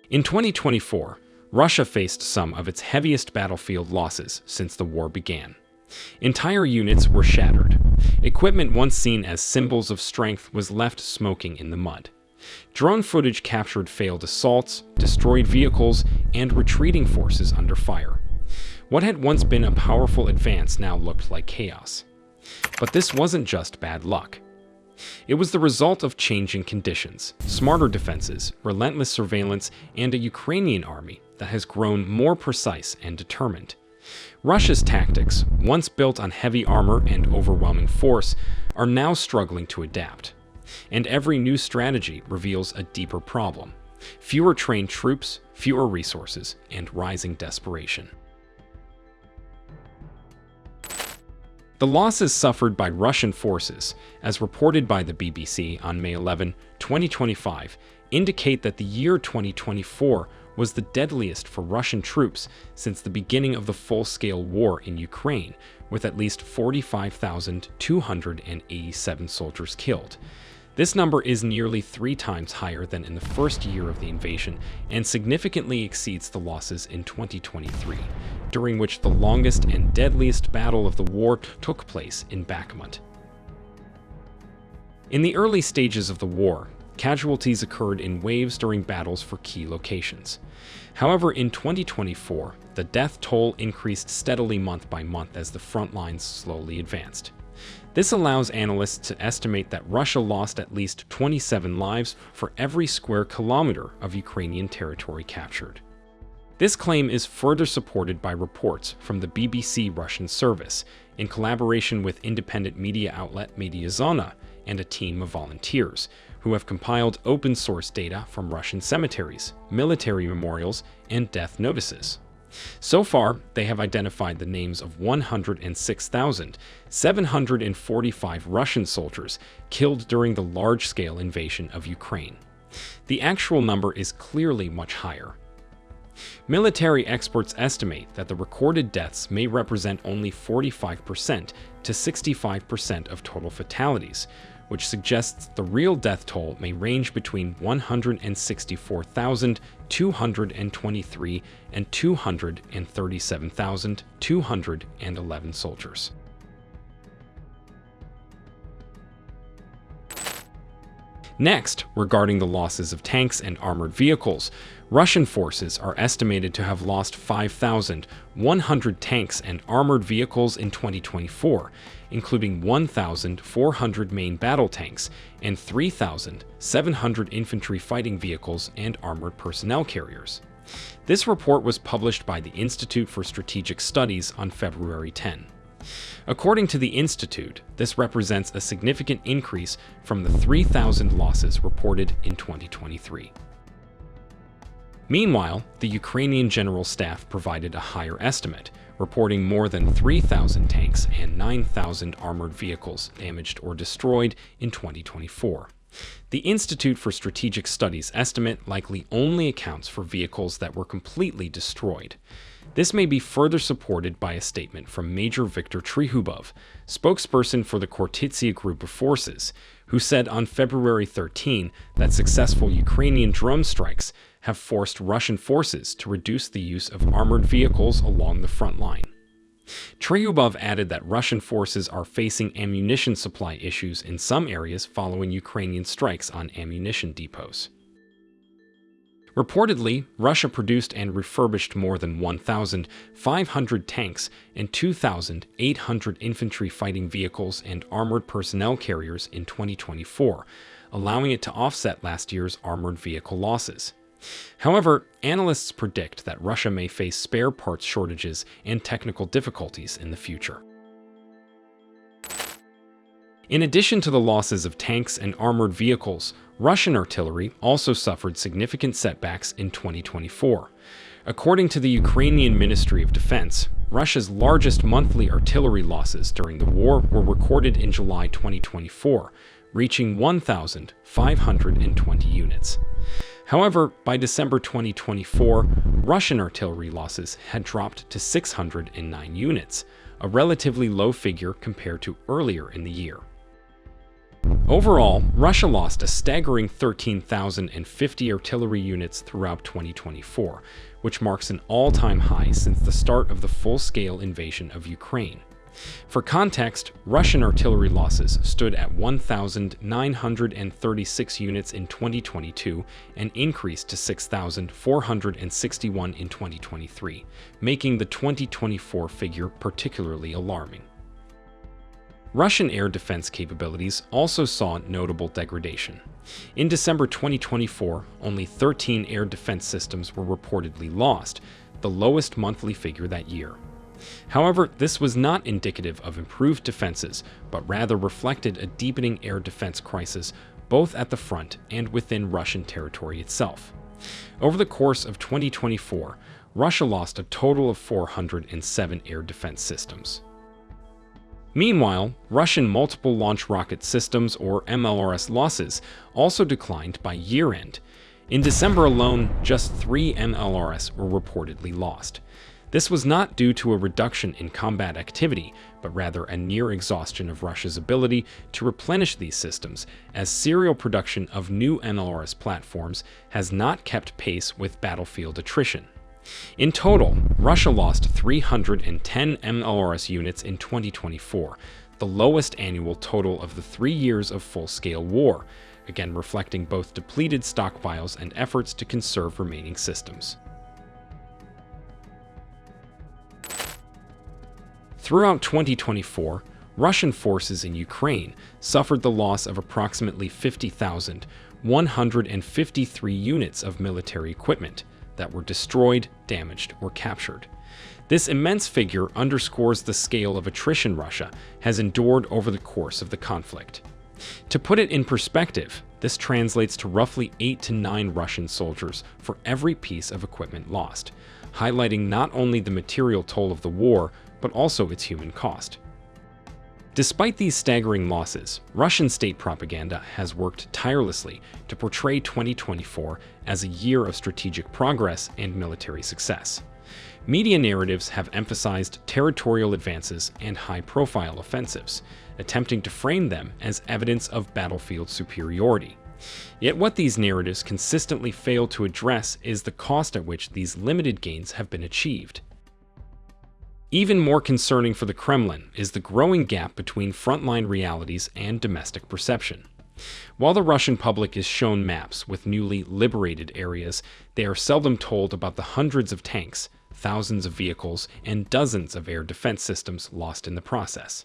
In 2024, Russia faced some of its heaviest battlefield losses since the war began. Entire units were shattered. Equipment once seen as symbols of strength was left smoking in the mud. Drone footage captured failed assaults, destroyed vehicles, and retreating forces under fire. What had once been a powerful advance now looked like chaos. But this wasn't just bad luck. It was the result of changing conditions, smarter defenses, relentless surveillance, and a Ukrainian army that has grown more precise and determined. Russia's tactics, once built on heavy armor and overwhelming force, are now struggling to adapt. And every new strategy reveals a deeper problem: fewer trained troops, fewer resources, and rising desperation. The losses suffered by Russian forces, as reported by the BBC on May 11, 2025, indicate that the year 2024 was the deadliest for Russian troops since the beginning of the full-scale war in Ukraine, with at least 45,287 soldiers killed. This number is nearly 3 times higher than in the first year of the invasion and significantly exceeds the losses in 2023, during which the longest and deadliest battle of the war took place in Bakhmut. In the early stages of the war, casualties occurred in waves during battles for key locations. However, in 2024, the death toll increased steadily month by month as the front lines slowly advanced. This allows analysts to estimate that Russia lost at least 27 lives for every square kilometer of Ukrainian territory captured. This claim is further supported by reports from the BBC Russian service, in collaboration with independent media outlet Mediazona and a team of volunteers, who have compiled open-source data from Russian cemeteries, military memorials, and death notices. So far, they have identified the names of 106,745 Russian soldiers killed during the large-scale invasion of Ukraine. The actual number is clearly much higher. Military experts estimate that the recorded deaths may represent only 45% to 65% of total fatalities, which suggests the real death toll may range between 164,223 and 237,211 soldiers. Next, regarding the losses of tanks and armored vehicles, Russian forces are estimated to have lost 5,100 tanks and armored vehicles in 2024, including 1,400 main battle tanks and 3,700 infantry fighting vehicles and armored personnel carriers. This report was published by the Institute for Strategic Studies on February 10. According to the Institute, this represents a significant increase from the 3,000 losses reported in 2023. Meanwhile, the Ukrainian General Staff provided a higher estimate, reporting more than 3,000 tanks and 9,000 armored vehicles damaged or destroyed in 2024. The Institute for Strategic Studies estimate likely only accounts for vehicles that were completely destroyed. This may be further supported by a statement from Major Viktor Trihubov, spokesperson for the Khortytsia Group of Forces, who said on February 13 that successful Ukrainian drone strikes have forced Russian forces to reduce the use of armored vehicles along the front line. Trihubov added that Russian forces are facing ammunition supply issues in some areas following Ukrainian strikes on ammunition depots. Reportedly, Russia produced and refurbished more than 1,500 tanks and 2,800 infantry fighting vehicles and armored personnel carriers in 2024, allowing it to offset last year's armored vehicle losses. However, analysts predict that Russia may face spare parts shortages and technical difficulties in the future. In addition to the losses of tanks and armored vehicles, Russian artillery also suffered significant setbacks in 2024. According to the Ukrainian Ministry of Defense, Russia's largest monthly artillery losses during the war were recorded in July 2024, reaching 1,520 units. However, by December 2024, Russian artillery losses had dropped to 609 units, a relatively low figure compared to earlier in the year. Overall, Russia lost a staggering 13,050 artillery units throughout 2024, which marks an all-time high since the start of the full-scale invasion of Ukraine. For context, Russian artillery losses stood at 1,936 units in 2022 and increased to 6,461 in 2023, making the 2024 figure particularly alarming. Russian air defense capabilities also saw notable degradation. In December 2024, only 13 air defense systems were reportedly lost, the lowest monthly figure that year. However, this was not indicative of improved defenses, but rather reflected a deepening air defense crisis both at the front and within Russian territory itself. Over the course of 2024, Russia lost a total of 407 air defense systems. Meanwhile, Russian multiple launch rocket systems, or MLRS, losses also declined by year-end. In December alone, just 3 MLRS were reportedly lost. This was not due to a reduction in combat activity, but rather a near exhaustion of Russia's ability to replenish these systems, as serial production of new MLRS platforms has not kept pace with battlefield attrition. In total, Russia lost 310 MLRS units in 2024, the lowest annual total of the 3 years of full-scale war, again reflecting both depleted stockpiles and efforts to conserve remaining systems. Throughout 2024, Russian forces in Ukraine suffered the loss of approximately 50,153 units of military equipment that were destroyed, damaged, or captured. This immense figure underscores the scale of attrition Russia has endured over the course of the conflict. To put it in perspective, this translates to roughly 8 to 9 Russian soldiers for every piece of equipment lost, highlighting not only the material toll of the war, but also its human cost. Despite these staggering losses, Russian state propaganda has worked tirelessly to portray 2024 as a year of strategic progress and military success. Media narratives have emphasized territorial advances and high-profile offensives, attempting to frame them as evidence of battlefield superiority. Yet what these narratives consistently fail to address is the cost at which these limited gains have been achieved. Even more concerning for the Kremlin is the growing gap between frontline realities and domestic perception. While the Russian public is shown maps with newly liberated areas, they are seldom told about the hundreds of tanks, thousands of vehicles, and dozens of air defense systems lost in the process.